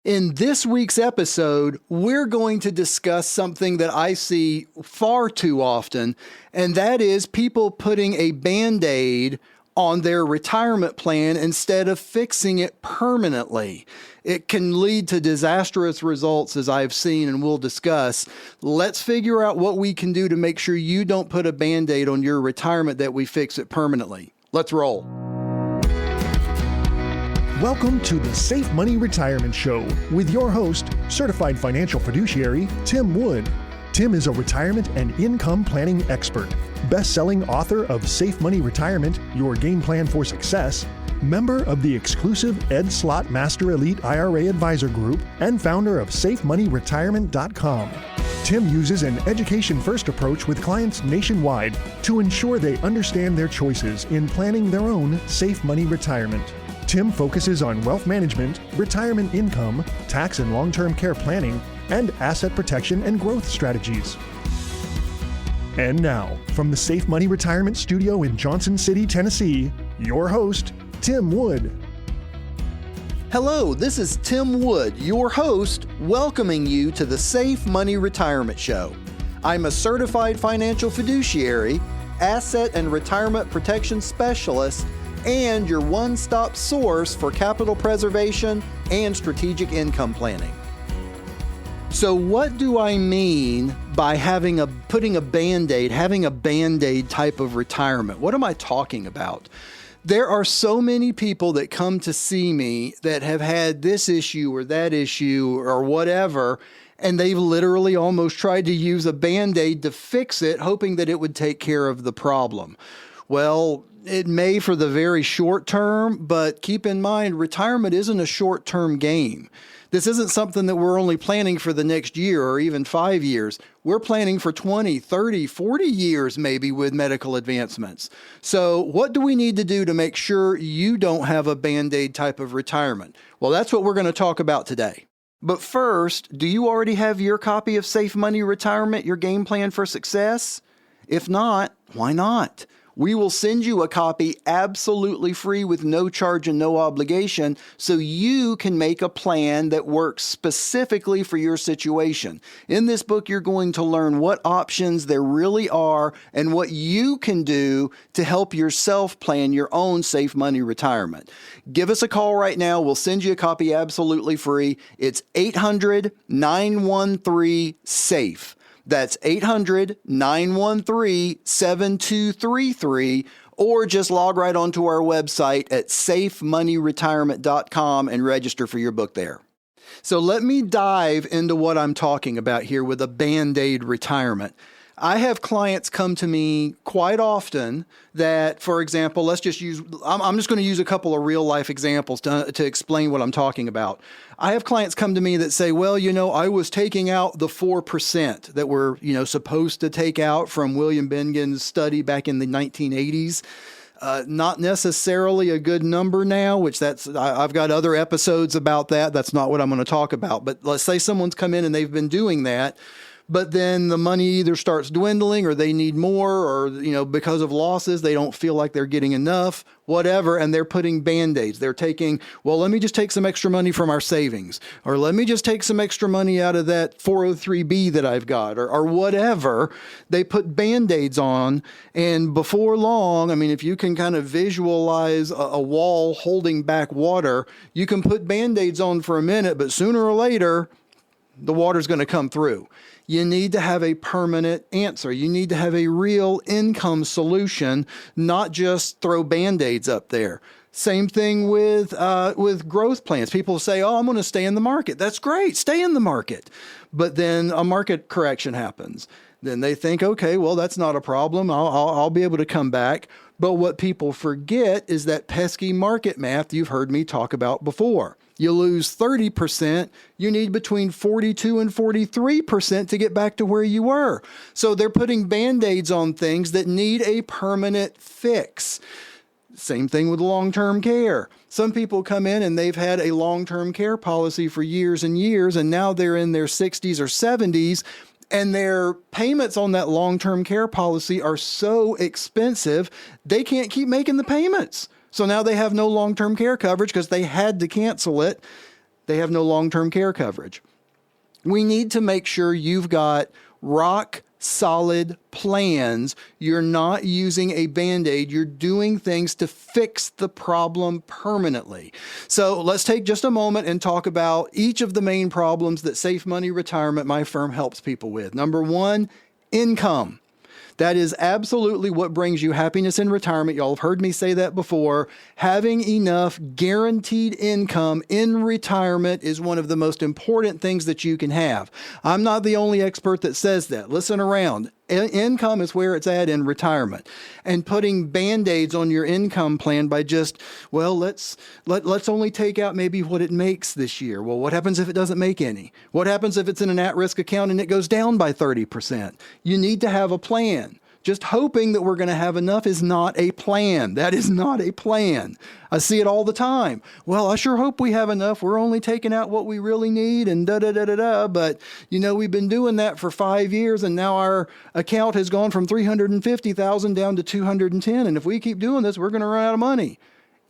In this week's episode, we're going to discuss something that I see far too often, and that is people putting a Band-Aid on their retirement plan instead of fixing it permanently. It can lead to disastrous results, as I've seen and we'll discuss. Let's figure out what we can do to make sure you don't put a Band-Aid on your retirement, that we fix it permanently. Let's roll. Welcome to the Safe Money Retirement Show with your host, certified financial fiduciary, Tim Wood. Tim is a retirement and income planning expert, best-selling author of Safe Money Retirement, Your Game Plan for Success, member of the exclusive Ed Slott Master Elite IRA Advisor Group, and founder of SafeMoneyRetirement.com. Tim uses an education-first approach with clients nationwide to ensure they understand their choices in planning their own safe money retirement. Tim focuses on wealth management, retirement income, tax and long-term care planning, and asset protection and growth strategies. And now, from the Safe Money Retirement Studio in Johnson City, Tennessee, your host, Tim Wood. Hello, this is Tim Wood, your host, welcoming you to the Safe Money Retirement Show. I'm a certified financial fiduciary, asset and retirement protection specialist, and your one-stop source for capital preservation and strategic income planning. So what do I mean by putting a Band-Aid, having a Band-Aid type of retirement? What am I talking about? There are so many people that come to see me that have had this issue or that issue or whatever, and they've literally almost tried to use a Band-Aid to fix it, hoping that it would take care of the problem. Well, it may for the very short term, but keep in mind, retirement isn't a short-term game. This isn't something that we're only planning for the next year or even 5 years. We're planning for 20, 30, 40 years maybe with medical advancements. So what do we need to do to make sure you don't have a Band-Aid type of retirement? Well, that's what we're going to talk about today. But first, do you already have your copy of Safe Money Retirement, Your Game Plan for Success? If not, why not? We will send you a copy absolutely free with no charge and no obligation so you can make a plan that works specifically for your situation. In this book, you're going to learn what options there really are and what you can do to help yourself plan your own safe money retirement. Give us a call right now. We'll send you a copy absolutely free. It's 800-913-SAFE. That's 800-913-7233, or just log right onto our website at safemoneyretirement.com and register for your book there. So let me dive into what I'm talking about here with a Band-Aid retirement. I have clients come to me quite often that, for example, I'm just going to use a couple of real life examples to explain what I'm talking about. I have clients come to me that say, well, I was taking out the 4% that we're, supposed to take out from William Bengen's study back in the 1980s. Not necessarily a good number now, I've got other episodes about that. That's not what I'm going to talk about. But let's say someone's come in and they've been doing that, but then the money either starts dwindling or they need more, or, because of losses, they don't feel like they're getting enough, whatever. And they're putting Band-Aids. They're taking, well, let me just take some extra money from our savings, or let me just take some extra money out of that 403B that I've got, or whatever. They put Band-Aids on. And before long, if you can kind of visualize a wall holding back water, you can put Band-Aids on for a minute, but sooner or later, the water's going to come through. You need to have a permanent answer. You need to have a real income solution, not just throw Band-Aids up there. Same thing with growth plans. People say, oh, I'm going to stay in the market. That's great. Stay in the market. But then a market correction happens. Then they think, okay, well, that's not a problem. I'll be able to come back. But what people forget is that pesky market math you've heard me talk about before. You lose 30%, you need between 42 and 43% to get back to where you were. So they're putting Band-Aids on things that need a permanent fix. Same thing with long-term care. Some people come in and they've had a long-term care policy for years and years, and now they're in their 60s or 70s, and their payments on that long-term care policy are so expensive, they can't keep making the payments. So now they have no long-term care coverage because they had to cancel it. they have no long-term care coverage. We need to make sure you've got rock solid plans. You're not using a band-aid. You're doing things to fix the problem permanently. So let's take just a moment and talk about each of the main problems that Safe Money Retirement, my firm, helps people with. Number one, income. That is absolutely what brings you happiness in retirement. Y'all have heard me say that before. Having enough guaranteed income in retirement is one of the most important things that you can have. I'm not the only expert that says that. Listen around. Income is where it's at in retirement. And putting band-aids on your income plan by just, well, let's only take out maybe what it makes this year. Well, what happens if it doesn't make any? What happens if it's in an at-risk account and it goes down by 30%? You need to have a plan. Just hoping that we're going to have enough is not a plan. That is not a plan. I see it all the time. Well, I sure hope we have enough. We're only taking out what we really need and da-da-da-da-da. But, we've been doing that for 5 years and now our account has gone from $350,000 down to $210,000. And if we keep doing this, we're going to run out of money.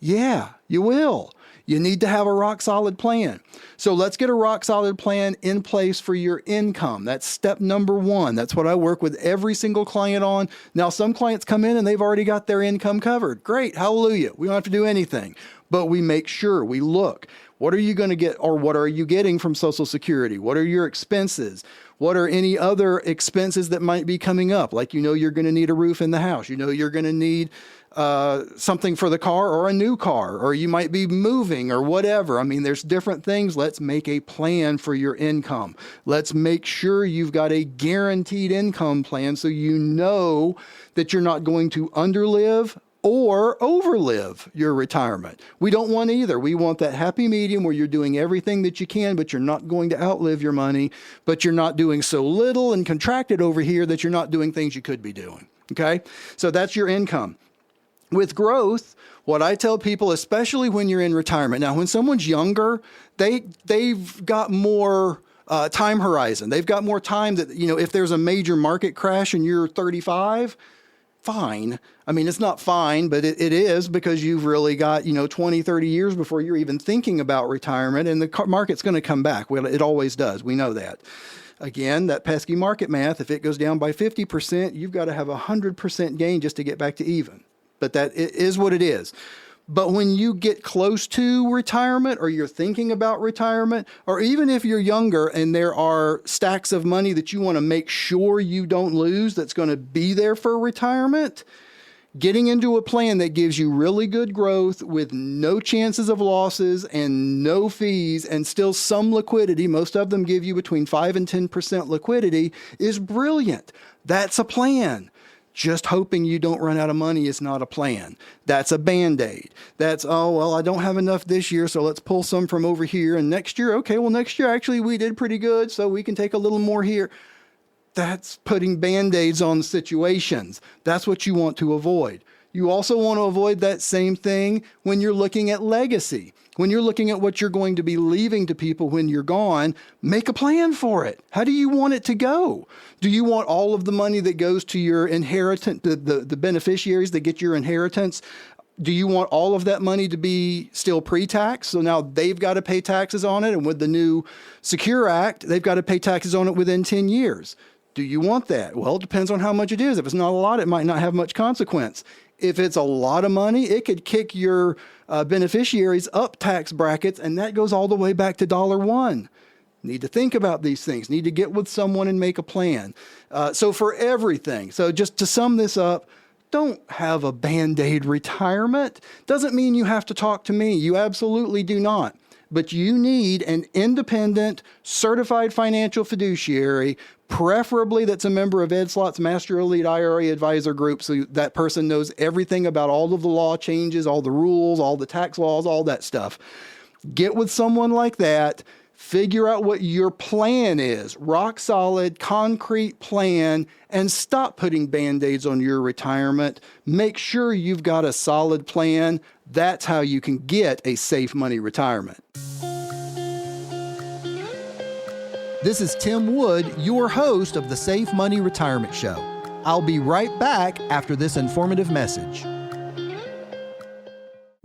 Yeah, you will. You need to have a rock solid plan. So let's get a rock solid plan in place for your income. That's step number one. That's what I work with every single client on. Now, some clients come in and they've already got their income covered. Great. Hallelujah. We don't have to do anything, but we make sure we look. What are you going to get, or what are you getting from Social Security? What are your expenses? What are any other expenses that might be coming up? Like, you're going to need a roof in the house. You're going to need something for the car or a new car, or you might be moving or whatever. I mean, there's different things. Let's make a plan for your income. Let's make sure you've got a guaranteed income plan so you know that you're not going to underlive or overlive your retirement. We don't want either. We want that happy medium where you're doing everything that you can, but you're not going to outlive your money, but you're not doing so little and contracted over here that you're not doing things you could be doing. Okay? So that's your income. With growth, what I tell people, especially when you're in retirement, now when someone's younger, they've got more time horizon. They've got more time that, if there's a major market crash and you're 35, fine. I mean, it's not fine, but it is, because you've really got, 20, 30 years before you're even thinking about retirement, and the market's going to come back. Well, it always does. We know that. Again, that pesky market math, if it goes down by 50%, you've got to have 100% gain just to get back to even. But that is what it is. But when you get close to retirement, or you're thinking about retirement, or even if you're younger and there are stacks of money that you want to make sure you don't lose that's going to be there for retirement, getting into a plan that gives you really good growth with no chances of losses and no fees and still some liquidity, most of them give you between 5 and 10% liquidity, is brilliant. That's a plan. Just hoping you don't run out of money is not a plan. That's a band-aid. That's, I don't have enough this year, so let's pull some from over here. And next year, next year, actually, we did pretty good, so we can take a little more here. That's putting band-aids on situations. That's what you want to avoid. You also want to avoid that same thing when you're looking at legacy. When you're looking at what you're going to be leaving to people when you're gone, make a plan for it. How do you want it to go? Do you want all of the money that goes to your inheritance, the beneficiaries that get your inheritance? Do you want all of that money to be still pre-tax? So now they've got to pay taxes on it. And with the new Secure Act, they've got to pay taxes on it within 10 years. Do you want that? Well, it depends on how much it is. If it's not a lot, it might not have much consequence. If it's a lot of money, it could kick your beneficiaries up tax brackets, and that goes all the way back to $1. Need to think about these things. Need to get with someone and make a plan. So for everything. So just to sum this up, don't have a Band-Aid retirement. Doesn't mean you have to talk to me. You absolutely do not. But you need an independent, certified financial fiduciary, preferably that's a member of Ed Slott's Master Elite IRA Advisor Group, so that person knows everything about all of the law changes, all the rules, all the tax laws, all that stuff. Get with someone like that. Figure out what your plan is, rock solid, concrete plan, and stop putting Band-Aids on your retirement. Make sure you've got a solid plan. That's how you can get a safe money retirement. This is Tim Wood, your host of the Safe Money Retirement Show. I'll be right back after this informative message.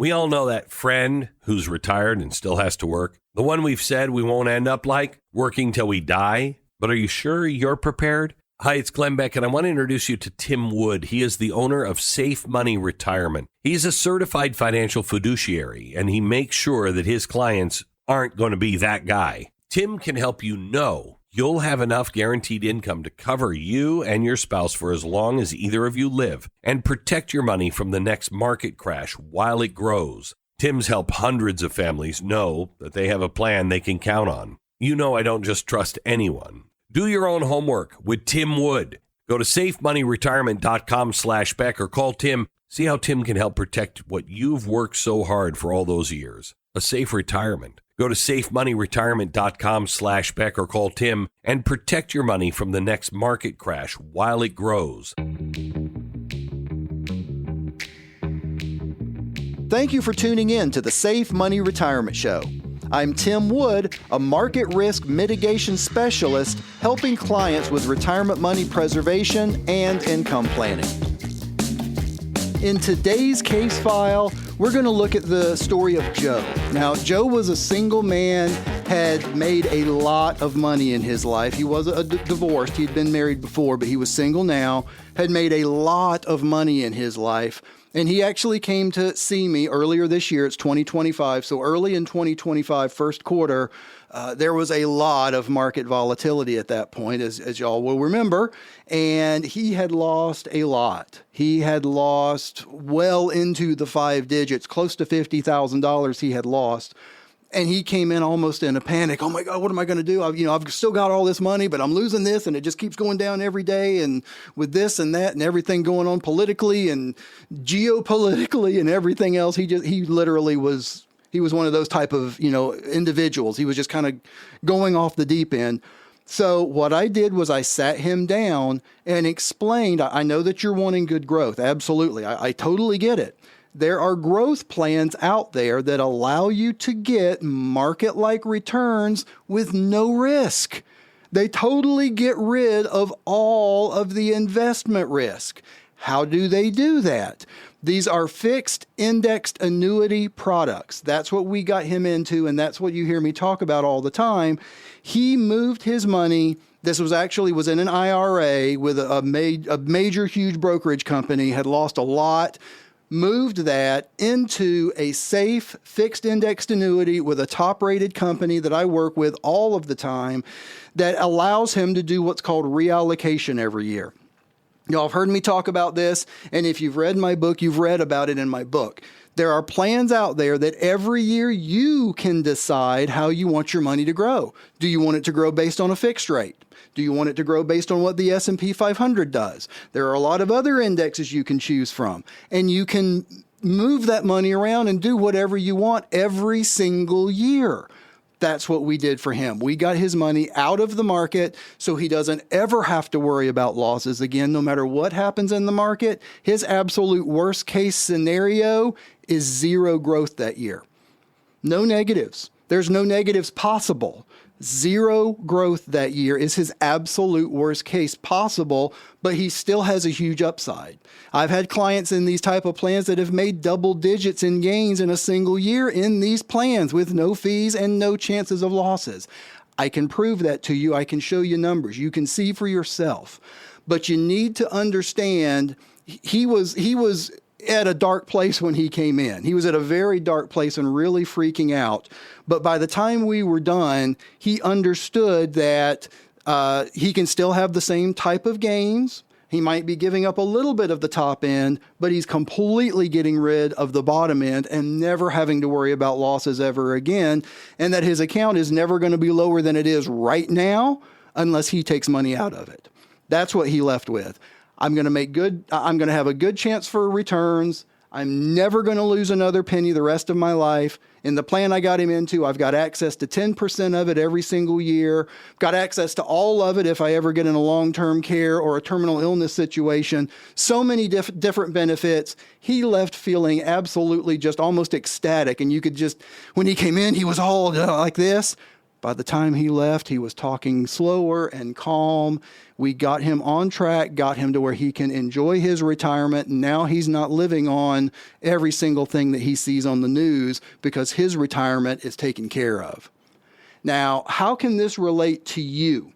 We all know that friend who's retired and still has to work. The one we've said we won't end up like, working till we die. But are you sure you're prepared? Hi, it's Glenn Beck, and I want to introduce you to Tim Wood. He is the owner of Safe Money Retirement. He's a certified financial fiduciary, and he makes sure that his clients aren't going to be that guy. Tim can help you know you'll have enough guaranteed income to cover you and your spouse for as long as either of you live and protect your money from the next market crash while it grows. Tim's helped hundreds of families know that they have a plan they can count on. You know I don't just trust anyone. Do your own homework with Tim Wood. Go to safemoneyretirement.com/Beck or call Tim. See how Tim can help protect what you've worked so hard for all those years. A safe retirement. Go to safemoneyretirement.com/Beck or call Tim and protect your money from the next market crash while it grows. Thank you for tuning in to the Safe Money Retirement Show. I'm Tim Wood, a market risk mitigation specialist helping clients with retirement money preservation and income planning. In today's case file, we're going to look at the story of Joe. Now, Joe was a single man, had made a lot of money in his life. He was divorced. He'd been married before, but he was single now, had made a lot of money in his life. And he actually came to see me earlier this year. It's 2025. So early in 2025, first quarter, there was a lot of market volatility at that point, as y'all will remember. And he had lost a lot. He had lost well into the 5 digits, close to $50,000 he had lost. And he came in almost in a panic. Oh my God, what am I going to do? I've still got all this money, but I'm losing this, and it just keeps going down every day. And with this and that and everything going on politically and geopolitically and everything else, he literally was one of those type of, individuals. He was just kind of going off the deep end. So what I did was I sat him down and explained, I know that you're wanting good growth. Absolutely. I totally get it. There are growth plans out there that allow you to get market-like returns with no risk. They totally get rid of all of the investment risk. How do they do that? These are fixed indexed annuity products. That's what we got him into, and that's what you hear me talk about all the time. He moved his money. This was in an IRA with a major, huge brokerage company, had lost a lot. Moved that into a safe fixed indexed annuity with a top rated company that I work with all of the time that allows him to do what's called reallocation every year. Y'all have heard me talk about this, and if you've read my book, you've read about it in my book. There are plans out there that every year you can decide how you want your money to grow. Do you want it to grow based on a fixed rate? Do you want it to grow based on what the S&P 500 does? There are a lot of other indexes you can choose from, and you can move that money around and do whatever you want every single year. That's what we did for him. We got his money out of the market so he doesn't ever have to worry about losses again, no matter what happens in the market. His absolute worst case scenario is zero growth that year. No negatives. There's no negatives possible. Zero growth that year is his absolute worst case possible, but he still has a huge upside. I've had clients in these type of plans that have made double digits in gains in a single year in these plans with no fees and no chances of losses. I can prove that to you. I can show you numbers. You can see for yourself. But you need to understand he was at a dark place when he came in. He was at a very dark place and really freaking out. But by the time we were done, he understood that he can still have the same type of gains. He might be giving up a little bit of the top end, but he's completely getting rid of the bottom end and never having to worry about losses ever again. And that his account is never going to be lower than it is right now unless he takes money out of it. That's what he left with. I'm going to have a good chance for returns. I'm never going to lose another penny the rest of my life. In the plan I got him into, I've got access to 10% of it every single year. Got access to all of it if I ever get in a long-term care or a terminal illness situation. So many different benefits. He left feeling absolutely just almost ecstatic. And you could just, when he came in, he was all like this. By the time he left, he was talking slower and calm. We got him on track, got him to where he can enjoy his retirement. Now he's not living on every single thing that he sees on the news because his retirement is taken care of. Now, how can this relate to you?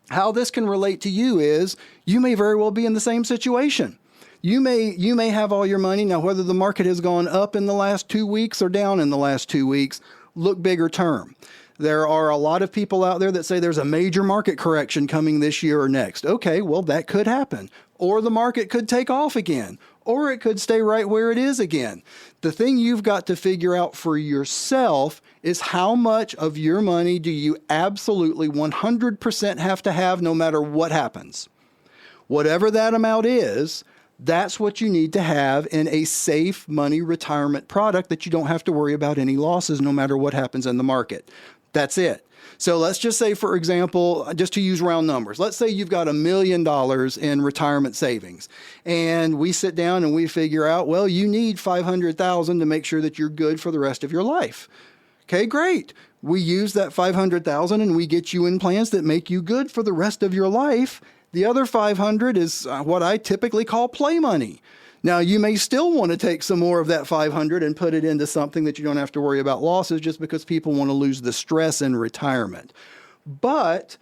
How this can relate to you is you may very well be in the same situation. You may have all your money. Now, whether the market has gone up in the last 2 weeks or down in the last 2 weeks, look bigger term. There are a lot of people out there that say there's a major market correction coming this year or next. Okay, well, that could happen. Or the market could take off again. Or it could stay right where it is again. The thing you've got to figure out for yourself is how much of your money do you absolutely 100% have to have no matter what happens. Whatever that amount is, that's what you need to have in a safe money retirement product that you don't have to worry about any losses no matter what happens in the market. That's it. So let's just say, for example, just to use round numbers, let's say you've got $1 million in retirement savings, and we sit down and we figure out, well, you need $500,000 to make sure that you're good for the rest of your life. Okay, great. We use that $500,000 and we get you in plans that make you good for the rest of your life. The other $500 is what I typically call play money. Now, you may still want to take some more of that $500 and put it into something that you don't have to worry about losses just because people want to lose the stress in retirement. But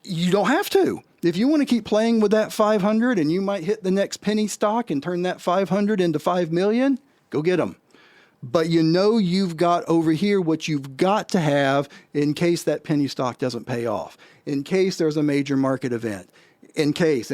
you don't have to. If you want to keep playing with that $500 and you might hit the next penny stock and turn that $500 into $5 million, go get them. But you know you've got over here what you've got to have in case that penny stock doesn't pay off, in case there's a major market event, in case.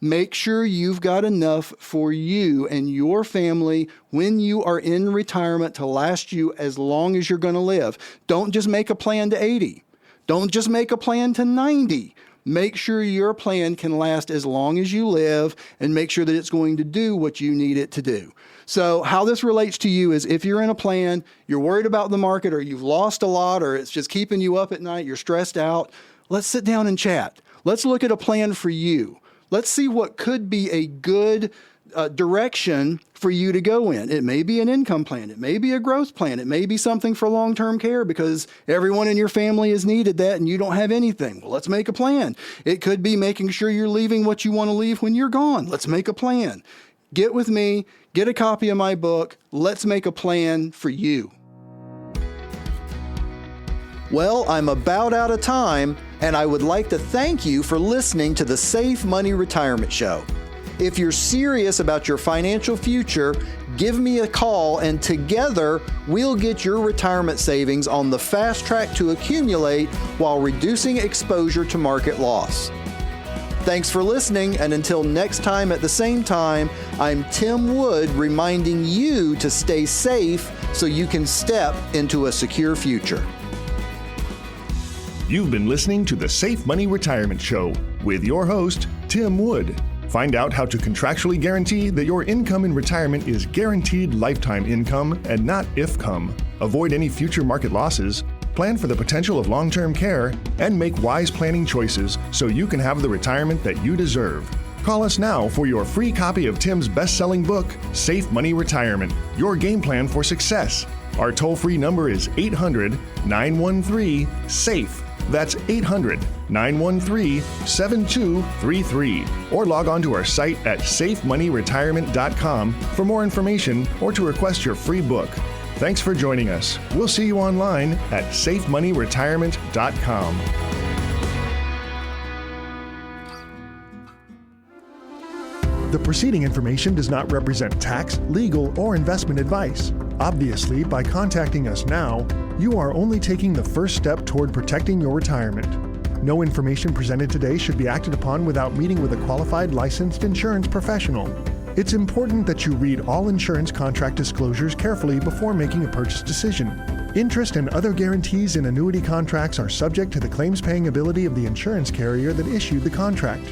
Make sure you've got enough for you and your family when you are in retirement to last you as long as you're going to live. Don't just make a plan to 80. Don't just make a plan to 90. Make sure your plan can last as long as you live and make sure that it's going to do what you need it to do. So how this relates to you is if you're in a plan, you're worried about the market, or you've lost a lot, or it's just keeping you up at night, you're stressed out, let's sit down and chat. Let's look at a plan for you. Let's see what could be a good direction for you to go in. It may be an income plan. It may be a growth plan. It may be something for long-term care because everyone in your family has needed that and you don't have anything. Well, let's make a plan. It could be making sure you're leaving what you want to leave when you're gone. Let's make a plan. Get with me. Get a copy of my book. Let's make a plan for you. Well, I'm about out of time, and I would like to thank you for listening to the Safe Money Retirement Show. If you're serious about your financial future, give me a call, and together we'll get your retirement savings on the fast track to accumulate while reducing exposure to market loss. Thanks for listening, and until next time at the same time, I'm Tim Wood reminding you to stay safe so you can step into a secure future. You've been listening to the Safe Money Retirement Show with your host, Tim Wood. Find out how to contractually guarantee that your income in retirement is guaranteed lifetime income and not if-come. Avoid any future market losses, plan for the potential of long-term care, and make wise planning choices so you can have the retirement that you deserve. Call us now for your free copy of Tim's best-selling book, Safe Money Retirement, Your Game Plan for Success. Our toll-free number is 800-913-SAFE. That's 800-913-7233. Or log on to our site at safemoneyretirement.com for more information or to request your free book. Thanks for joining us. We'll see you online at safemoneyretirement.com. The preceding information does not represent tax, legal, or investment advice. Obviously, by contacting us now, you are only taking the first step toward protecting your retirement. No information presented today should be acted upon without meeting with a qualified licensed insurance professional. It's important that you read all insurance contract disclosures carefully before making a purchase decision. Interest and other guarantees in annuity contracts are subject to the claims-paying ability of the insurance carrier that issued the contract.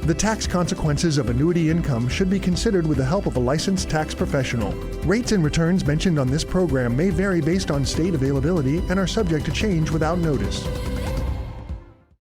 The tax consequences of annuity income should be considered with the help of a licensed tax professional. Rates and returns mentioned on this program may vary based on state availability and are subject to change without notice.